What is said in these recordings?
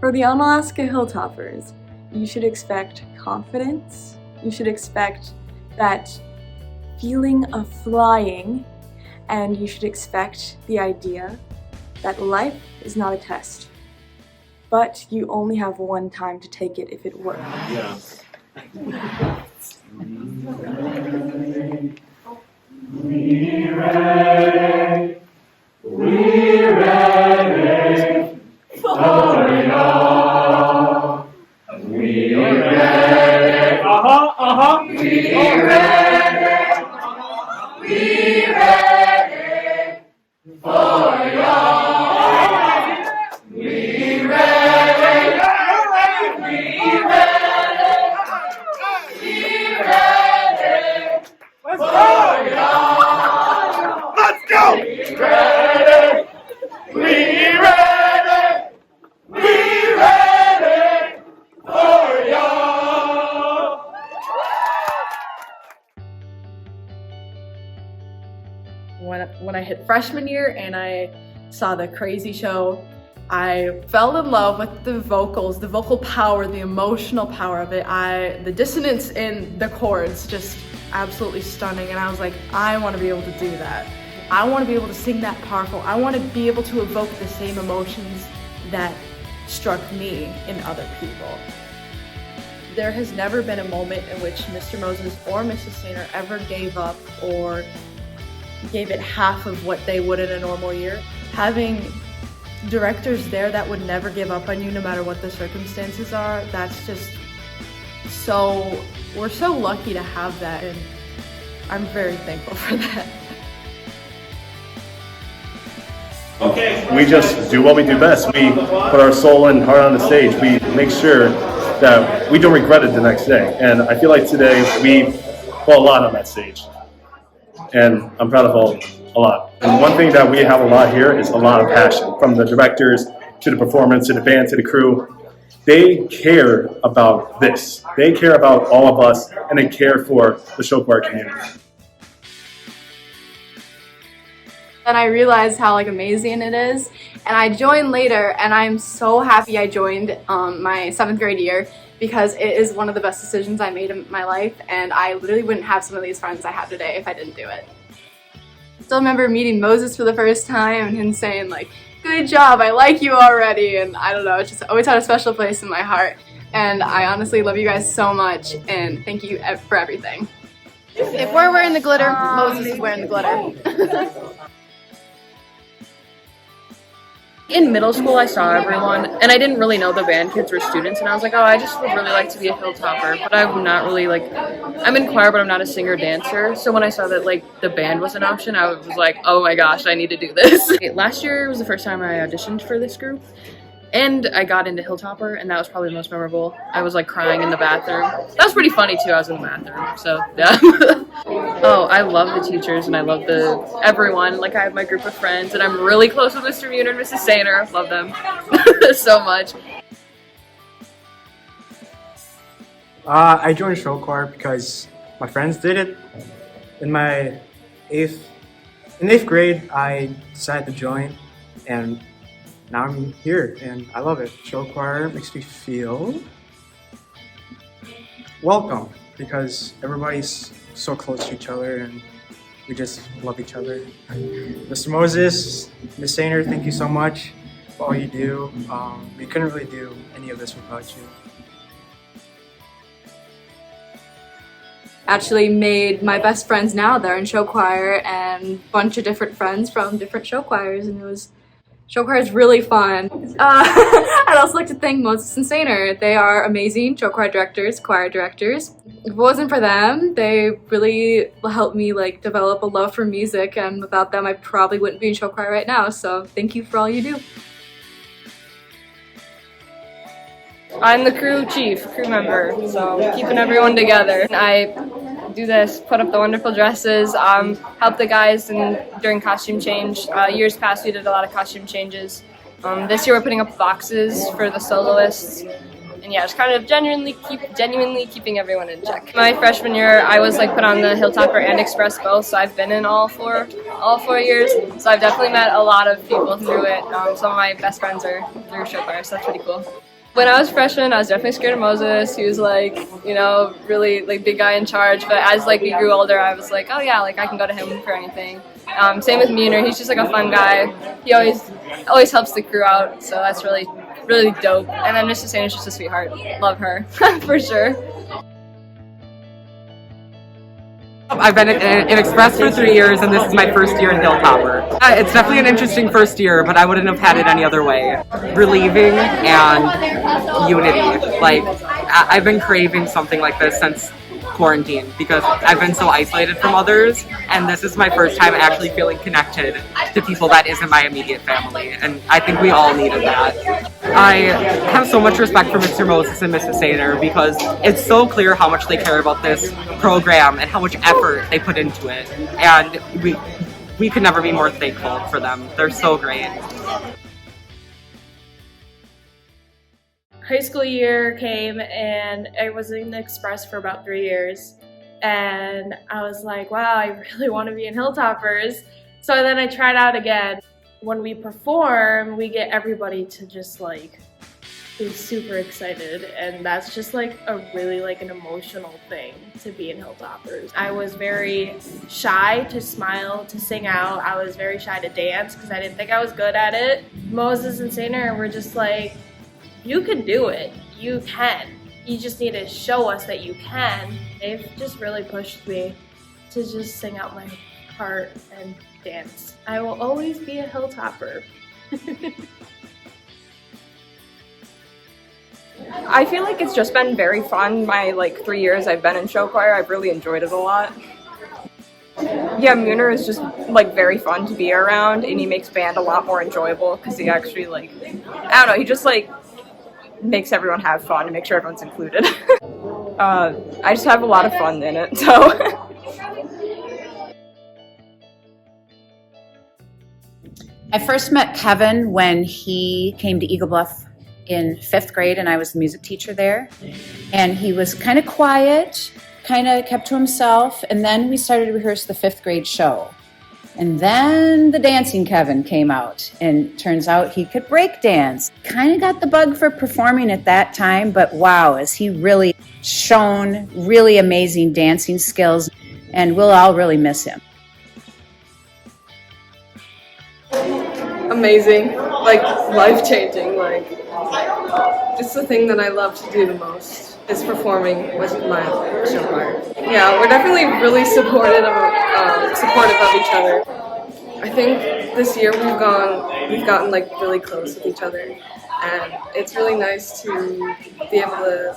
For the Unalaska Hilltoppers, you should expect confidence, you should expect that feeling of flying, and you should expect the idea that life is not a test, but you only have one time to take it if it works. Yeah. We ready, for y'all. We ready, we ready, we ready for y'all. We ready, we ready, we ready for y'all. Let's go! We ready, we ready, we ready for y'all. When I hit freshman year and I saw the Crazy show, I fell in love with the vocals, the vocal power, the emotional power of it. The dissonance in the chords, just absolutely stunning. And I was like, I want to be able to do that. I want to be able to sing that powerful. I want to be able to evoke the same emotions that struck me in other people. There has never been a moment in which Mr. Moses or Mrs. Sainer ever gave up or gave it half of what they would in a normal year. Having directors there that would never give up on you no matter what the circumstances are, that's just so, we're so lucky to have that, and I'm very thankful for that. Okay. We just do what we do best. We put our soul and heart on the stage. We make sure that we don't regret it the next day. And I feel like today we put a lot on that stage. And I'm proud of a lot. And one thing that we have a lot here is a lot of passion. From the directors to the performance to the band to the crew. They care about this. They care about all of us, and they care for the show choir community. And I realized how amazing it is, and I joined later, and I'm so happy I joined my 7th grade year, because it is one of the best decisions I made in my life, and I literally wouldn't have some of these friends I have today if I didn't do it. I still remember meeting Moses for the first time and him saying good job, I like you already, and I don't know, it just always had a special place in my heart, and I honestly love you guys so much, and thank you for everything. If we're wearing the glitter, Moses is wearing the glitter. In middle school, I saw everyone, and I didn't really know the band kids were students, and I was like, oh, I just would really like to be a Hilltopper, but I'm not really I'm in choir, but I'm not a singer-dancer, so when I saw that the band was an option, I was like, oh my gosh, I need to do this. Last year was the first time I auditioned for this group, and I got into Hilltopper, and that was probably the most memorable. I was crying in the bathroom. That was pretty funny too, I was in the bathroom, so yeah. Oh, I love the teachers, and I love everyone. I have my group of friends, and I'm really close with Mr. Muner and Mrs. Sainer. Love them so much. I joined show choir because my friends did it. In 8th grade, I decided to join, and now I'm here, and I love it. Show choir makes me feel welcome because everybody's so close to each other, and we just love each other. Mr. Moses, Ms. Sainer, thank you so much for all you do. We couldn't really do any of this without you. Actually made my best friends now. They're in show choir, and a bunch of different friends from different show choirs, and show choir is really fun. I'd also like to thank Moses and Sainer. They are amazing show choir directors, choir directors. If it wasn't for them, they really helped me develop a love for music, and without them I probably wouldn't be in show choir right now, so thank you for all you do. I'm the crew member, so keeping everyone together. I do this, put up the wonderful dresses, help the guys during costume change. Years past we did a lot of costume changes. This year we're putting up boxes for the soloists. And yeah, just kind of genuinely keeping everyone in check. My freshman year, I was put on the Hilltopper and Express both, so I've been in all four years. So I've definitely met a lot of people through it. Some of my best friends are through show choir, so that's pretty cool. When I was freshman, I was definitely scared of Moses. He was like, you know, really like big guy in charge. But as like we grew older, I was like, oh yeah, like I can go to him for anything. Same with Muner. He's just like a fun guy. He always helps the crew out. So that's really dope. And then Mrs. Sander's just a sweetheart. Love her for sure. I've been in Express for 3 years, and this is my first year in Hilltopper. It's definitely an interesting first year, but I wouldn't have had it any other way. Relieving and unity. Like, I've been craving something like this since quarantine because I've been so isolated from others, and this is my first time actually feeling connected to people that isn't my immediate family, and I think we all needed that. I have so much respect for Mr. Moses and Mrs. Sainer because it's so clear how much they care about this program and how much effort they put into it, and we could never be more thankful for them. They're so great. High school year came and I was in the Express for about 3 years, and I was like, wow, I really want to be in Hilltoppers. So then I tried out again. When we perform, we get everybody to just like be super excited, and that's just like a really like an emotional thing to be in Hilltoppers. I was very shy to smile, to sing out. I was very shy to dance because I didn't think I was good at it. Moses and Sainer were just like, you can do it. You can. You just need to show us that you can. They've just really pushed me to just sing out my heart and dance. I will always be a Hilltopper. I feel like it's just been very fun. My 3 years I've been in show choir, I've really enjoyed it a lot. Yeah, Muner is just very fun to be around, and he makes band a lot more enjoyable because he actually I don't know, he just makes everyone have fun and make sure everyone's included. I just have a lot of fun in it, so. I first met Kevin when he came to Eagle Bluff in 5th grade, and I was the music teacher there. And he was kind of quiet, kind of kept to himself, and then we started to rehearse the 5th grade show. And then the dancing Kevin came out, and turns out he could break dance. Kind of got the bug for performing at that time, but wow, has he really shown really amazing dancing skills, and we'll all really miss him. Amazing, life-changing, it's the thing that I love to do the most is performing with my show choir. Yeah, we're definitely really supportive of each other. I think this year we've gotten really close with each other, and it's really nice to be able to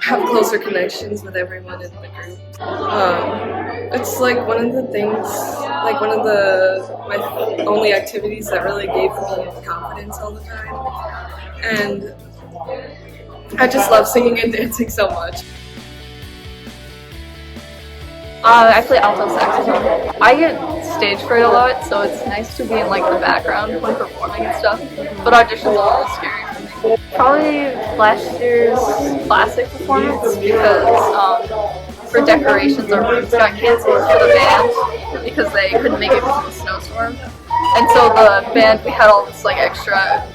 have closer connections with everyone in the group. It's one of the things, one of my only activities that really gave me confidence all the time, and I just love singing and dancing so much. I play alto saxophone. I get stage fright a lot, so it's nice to be in the background when performing and stuff. But auditions are always scary for me. Probably last year's classic performance because for decorations our routes got canceled for the band because they couldn't make it because of the snowstorm. And so the band, we had all this extra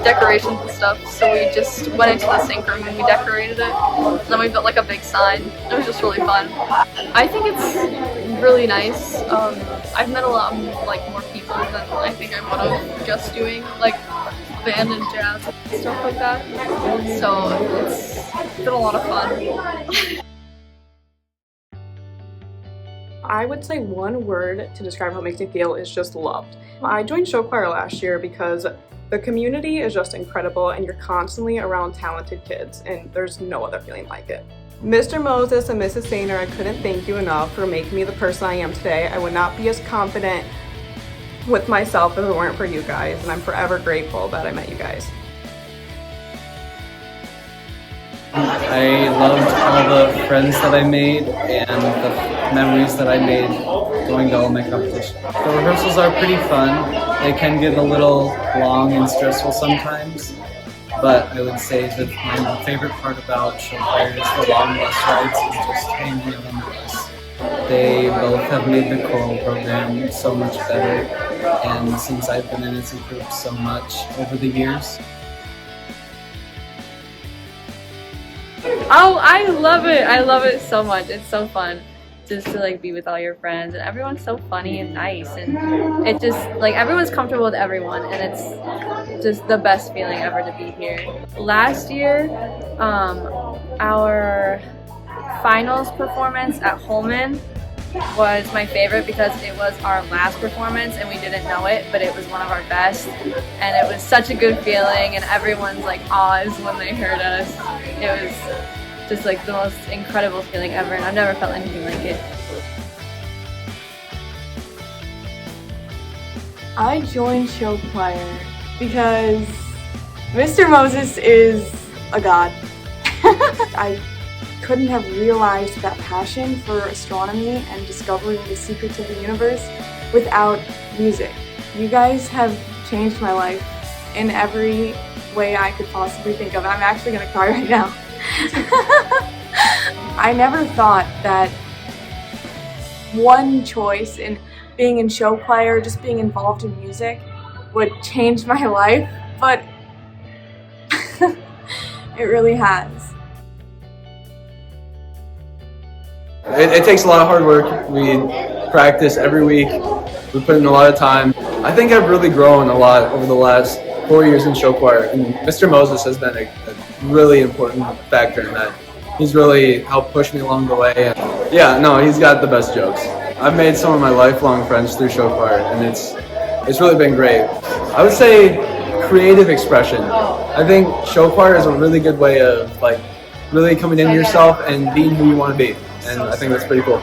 decorations and stuff, so we just went into the sync room and we decorated it. And then we built a big sign. It was just really fun. I think it's really nice. I've met a lot more people than I think I would have just doing band and jazz and stuff like that. So it's been a lot of fun. I would say one word to describe how it makes me feel is just loved. I joined show choir last year because the community is just incredible and you're constantly around talented kids, and there's no other feeling like it. Mr. Moses and Mrs. Sainer, I couldn't thank you enough for making me the person I am today. I would not be as confident with myself if it weren't for you guys, and I'm forever grateful that I met you guys. I loved all the friends that I made and the memories that I made going to all my competitions. The rehearsals are pretty fun. They can get a little long and stressful sometimes, but I would say that my favorite part about show choir is the long bus rides and just hanging on the bus. They both have made the choral program so much better, and since I've been in as a group so much over the years, Oh, I love it. I love it so much. It's so fun just to like be with all your friends, and everyone's so funny and nice, and it just like everyone's comfortable with everyone, and it's just the best feeling ever to be here. Last year, our finals performance at Holman was my favorite because it was our last performance and we didn't know it, but it was one of our best, and it was such a good feeling, and everyone's like awes when they heard us. It was just like the most incredible feeling ever, and I've never felt anything like it. I joined show choir because Mr. Moses is a god. I couldn't have realized that passion for astronomy and discovering the secrets of the universe without music. You guys have changed my life in every way I could possibly think of. I'm actually gonna cry right now. I never thought that one choice in being in show choir, just being involved in music, would change my life, but it really has. It takes a lot of hard work. We practice every week. We put in a lot of time. I think I've really grown a lot over the last 4 years in show choir, and Mr. Moses has been a really important factor in that. He's really helped push me along the way. And yeah, no, he's got the best jokes. I've made some of my lifelong friends through show choir, and it's really been great. I would say creative expression. I think show choir is a really good way of like really coming into yourself and being who you want to be, and I think that's pretty cool.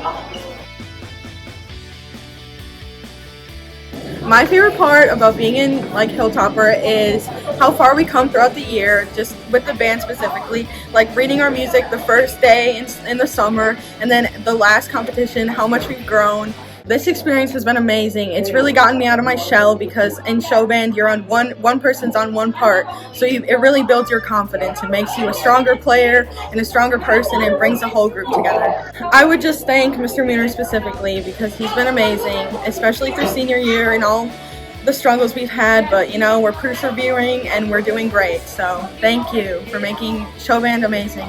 My favorite part about being in like Hilltopper is how far we come throughout the year, just with the band specifically, like reading our music the first day in the summer, and then the last competition, how much we've grown. This experience has been amazing. It's really gotten me out of my shell because in show band you're on one person's on one part, so it really builds your confidence. It makes you a stronger player and a stronger person and brings the whole group together. I would just thank Mr. Muner specifically because he's been amazing, especially through senior year and all the struggles we've had, but you know, we're persevering and we're doing great. So thank you for making show band amazing.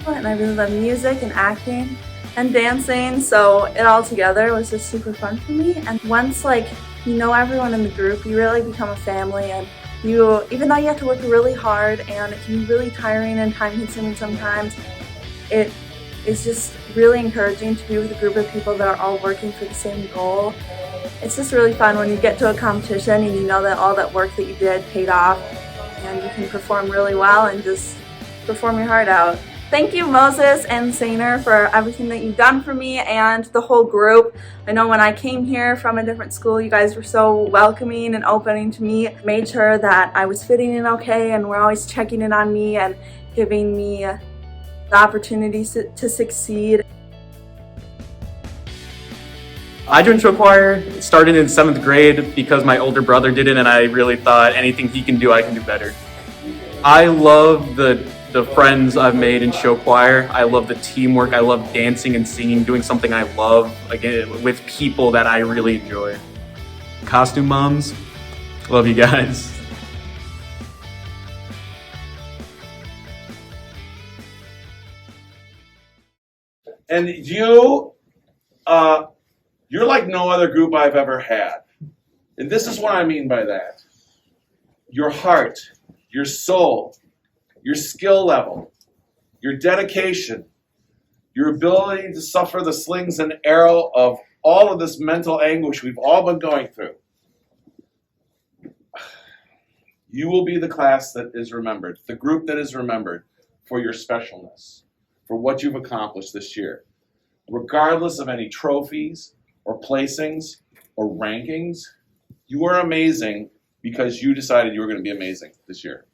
And I really love music and acting and dancing, so it all together was just super fun for me. And once you know everyone in the group, you really become a family, and even though you have to work really hard and it can be really tiring and time consuming sometimes, it is just really encouraging to be with a group of people that are all working for the same goal. It's just really fun when you get to a competition and you know that all that work that you did paid off and you can perform really well and just perform your heart out. Thank you, Moses and Sainer, for everything that you've done for me and the whole group. I know when I came here from a different school, you guys were so welcoming and opening to me, made sure that I was fitting in okay, and were always checking in on me and giving me the opportunities to succeed. I joined show choir, started in 7th grade because my older brother did it, and I really thought anything he can do, I can do better. I love the friends I've made in show choir. I love the teamwork. I love dancing and singing, doing something I love, again, with people that I really enjoy. Costume moms, love you guys. And you're like no other group I've ever had. And this is what I mean by that. Your heart, your soul, your skill level, your dedication, your ability to suffer the slings and arrow of all of this mental anguish we've all been going through. You will be the class that is remembered, the group that is remembered for your specialness, for what you've accomplished this year. Regardless of any trophies or placings or rankings, you are amazing because you decided you were going to be amazing this year.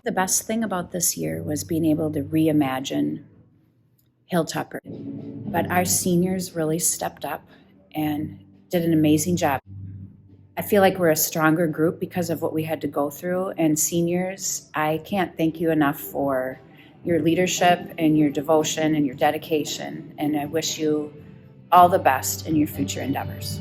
The best thing about this year was being able to reimagine Hilltopper. But our seniors really stepped up and did an amazing job. I feel like we're a stronger group because of what we had to go through. And seniors, I can't thank you enough for your leadership and your devotion and your dedication. And I wish you all the best in your future endeavors.